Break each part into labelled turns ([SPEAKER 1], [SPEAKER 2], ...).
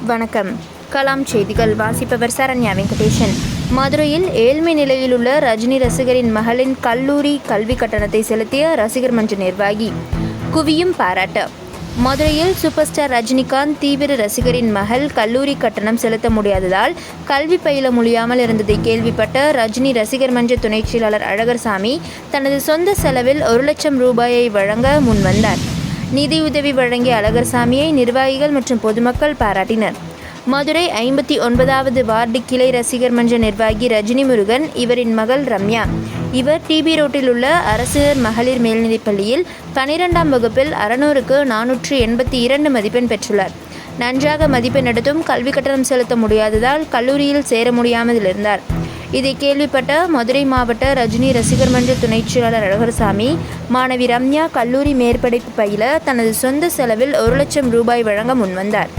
[SPEAKER 1] வணக்கம். கலாம் செய்திகள் வாசிப்பவர் சரண்யா வெங்கடேசன். மதுரையில் ஏழ்மை நிலையில் உள்ள ரஜினி ரசிகரின் மகளின் கல்லூரி கல்வி கட்டணத்தை செலுத்திய ரசிகர் மன்ற நிர்வாகி குவியும் பாராட்டு. மதுரையில் சூப்பர் ஸ்டார் ரஜினிகாந்த் தீவிர ரசிகரின் மகள் கல்லூரி கட்டணம் செலுத்த முடியாததால் கல்வி பயில முடியாமல் இருந்ததை கேள்விப்பட்ட ரஜினி ரசிகர் மன்ற துணைச் செயலாளர் அழகர்சாமி தனது சொந்த செலவில் 1 லட்சம் ரூபாயை வழங்க முன்வந்தார். நிதியுதவி வழங்கிய அழகர்சாமியை நிர்வாகிகள் மற்றும் பொதுமக்கள் பாராட்டினர். மதுரை 59வது வார்டு கிளை ரசிகர் மன்ற நிர்வாகி ரஜினி முருகன் இவரின் மகள் ரம்யா. இவர் டிபி ரோட்டில் உள்ள அரசு மகளிர் மேல்நிலைப்பள்ளியில் 12ஆம் வகுப்பில் 600க்கு 482 மதிப்பெண் பெற்றுள்ளார். நன்றாக மதிப்பெண் எடுத்தும் கல்வி கட்டணம் செலுத்த முடியாததால் கல்லூரியில் சேர முடியாமல் இருந்தார். இதை கேள்விப்பட்ட மதுரை மாவட்ட ரஜினி ரசிகர் மன்ற துணைச் செயலாளர் அழகர்சாமி மாணவி ரம்யா கல்லூரி மேற்படிப்பு பயில தனது சொந்த செலவில் 1 லட்சம் ரூபாய் வழங்க முன்வந்தார்.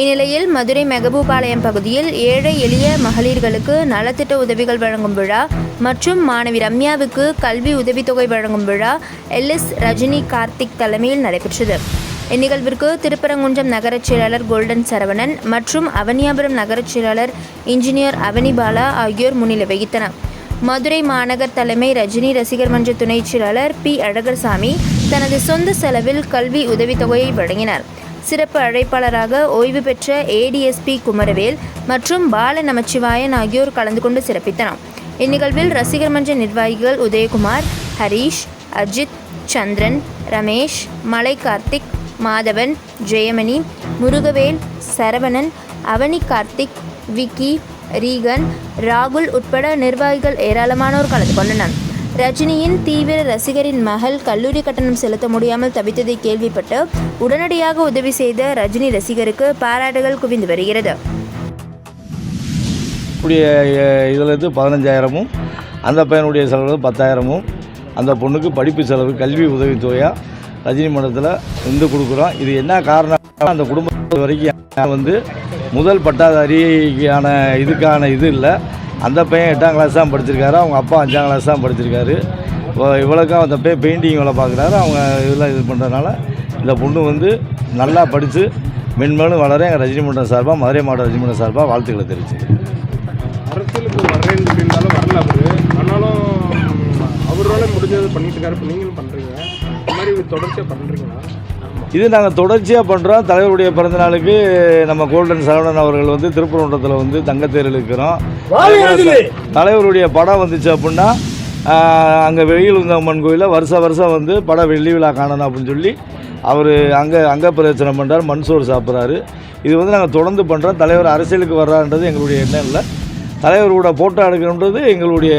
[SPEAKER 1] இந்நிலையில் மதுரை மெகபூபாளையம் பகுதியில் ஏழை எளிய மகளிர்களுக்கு நலத்திட்ட உதவிகள் வழங்கும் விழா மற்றும் மாணவி ரம்யாவுக்கு கல்வி உதவித்தொகை வழங்கும் விழா எல்எஸ் ரஜினி கார்த்திக் தலைமையில் நடைபெற்றது. இந்நிகழ்விற்கு திருப்பரங்குன்றம் நகரச் செயலாளர் கோல்டன் சரவணன் மற்றும் அவனியாபுரம் நகரச் செயலாளர் இன்ஜினியர் அவனிபாலா ஆகியோர் முன்னிலை வகித்தனர். மதுரை மாநகர் தலைமை ரஜினி ரசிகர் மன்ற துணைச் செயலாளர் பி அழகர்சாமி தனது சொந்த செலவில் கல்வி உதவித்தொகையை வழங்கினார். சிறப்பு அழைப்பாளராக ஓய்வு பெற்ற ஏடிஎஸ்பி குமரவேல் மற்றும் பால நமச்சிவாயன் ஆகியோர் கலந்து கொண்டு சிறப்பித்தனர். இந்நிகழ்வில் ரசிகர் மன்ற நிர்வாகிகள் உதயகுமார், ஹரீஷ், அஜித், சந்திரன், ரமேஷ், மலை கார்த்திக், மாதவன், ஜெயமணி, முருகவேல், சரவணன், அவனி கார்த்திக், விக்கி, ரீகன், ராகுல் உட்பட நிர்வாகிகள் ஏராளமானோர் கலந்து கொண்டனர். ரஜினியின் தீவிர ரசிகரின் மகள் கல்லூரி கட்டணம் செலுத்த முடியாமல் தவித்ததை கேள்விப்பட்டு உடனடியாக உதவி செய்த ரஜினி ரசிகருக்கு பாராட்டுகள் குவிந்து வருகிறது.
[SPEAKER 2] இதில் 15,000 அந்த பையனுடைய செலவு 10,000 அந்த பொண்ணுக்கு படிப்பு செலவு கல்வி உதவித்தொகையாக ரஜினி மன்றத்தில் கொடுக்குறோம். இது என்ன காரணம், அந்த குடும்பத்து வரைக்கும் முதல் பட்டாதாரிக்கான இதுக்கான இது இல்லை. அந்த பையன் 8ஆம் கிளாஸ் தான் படிச்சிருக்காரு, அவங்க அப்பா 5ஆம் கிளாஸ் தான் படிச்சிருக்காரு. இவ்வளோக்கும் அந்த பையன் பெயிண்டிங் வேலை பார்க்குறாரு. அவங்க இதெல்லாம் இது பண்ணுறதுனால இந்த பொண்ணு நல்லா படித்து மென்மேலும் வளர எங்கள் ரஜினி மன்றம் சார்பாக மதுரை மாவட்ட ரஜினி மன்றம் சார்பாக வாழ்த்துக்களை தெரிவிச்சு.
[SPEAKER 3] அரசியலுக்கு வரேன்னு சொல்லியிருந்தாலும் வரல அவர், ஆனாலும் அவரோட முடிஞ்சது பண்ணிட்டு இருக்காரு. இப்போ நீங்களும் பண்ணுறீங்க, இந்த மாதிரி தொடர்ச்சியாக பண்ணுறீங்களா?
[SPEAKER 2] இது நாங்கள் தொடர்ச்சியாக பண்ணுறோம். தலைவருடைய பிறந்தநாளுக்கு நம்ம கோல்டன் சரவணன் அவர்கள் திருப்பரங்குன்றத்தில் தங்கத்தேரில் இருக்கிறோம். தலைவருடைய படம் வந்துச்சு அப்படின்னா அங்கே வெயிலுங்க அம்மன் கோயிலில் வருஷம் படம் வெள்ளி விழா காணணும் அப்படின்னு சொல்லி அவர் அங்கே பிரச்சனை பண்ணுறாரு, மண் சோறு சாப்பிட்றாரு. இது நாங்கள் தொடர்ந்து பண்ணுறோம். தலைவர் அரசியலுக்கு வர்றான்றது எங்களுடைய எண்ணம் இல்லை. தலைவரோட ஃபோட்டோ எடுக்கணுன்றது எங்களுடைய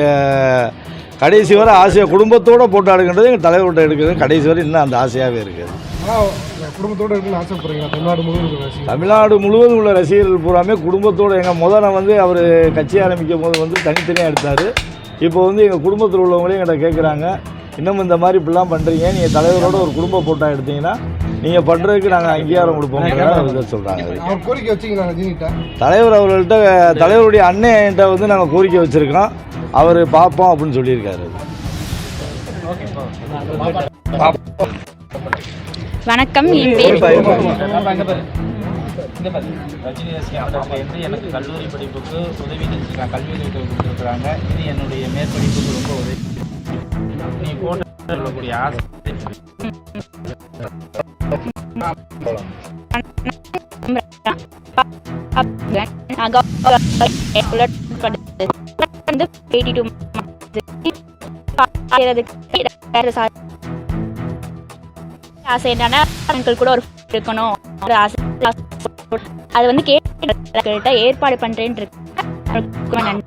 [SPEAKER 2] கடைசி வரை ஆசையாக, குடும்பத்தோடு ஃபோட்டோ எடுக்கின்றது எங்கள் தலைவர்கிட்ட எடுக்கிறது கடைசி வரை இன்னும் அந்த ஆசையாகவே இருக்குது.
[SPEAKER 3] குடும்பத்தோடு இருக்குன்னு ஆசைப்படுறீங்களா?
[SPEAKER 2] தமிழ்நாடு முழுவதும் உள்ள ரசிகர்கள் பூராமே குடும்பத்தோடு. எங்கள் முதல்ல அவர் கட்சி ஆரம்பிக்கும் போது தனித்தனியாக எடுத்தார். இப்போ எங்கள் குடும்பத்தில் உள்ளவங்களே எங்கிட்ட கேட்குறாங்க, இன்னும் இந்த மாதிரி இப்படிலாம் பண்ணுறீங்க, நீங்கள் தலைவரோட ஒரு குடும்ப ஃபோட்டோ எடுத்தீங்கன்னா நீங்கள் பண்ணுறதுக்கு நாங்கள் அங்கீகாரம் கொடுப்போம் சொல்கிறாங்க.
[SPEAKER 3] கோரிக்கை வச்சிங்களா
[SPEAKER 2] தலைவர் அவர்கள்ட்ட? தலைவருடைய அண்ணன்கிட்ட நாங்கள் கோரிக்கை வச்சுருக்கோம். அவர் பார்ப்போம் அப்படின்னு சொல்லியிருக்காரு.
[SPEAKER 4] வணக்கம், என் பேர்
[SPEAKER 5] ரஜினி ரசிகர் எனக்கு கல்லூரி படிப்புக்கு உதவி செஞ்சுருக்காங்க, கல்வி உதவி கொடுத்துருக்குறாங்க. இது என்னுடைய மேற்படிப்புக்கு ரொம்ப உதவி. நீ போட்டு சொல்லக்கூடிய ஆசை
[SPEAKER 4] ஆசை என்னன்னா கூட ஒரு இருக்கணும், ஒரு ஆசை. அது கேட்ட ஏற்பாடு பண்றேன்னு இருக்கு. நன்றி.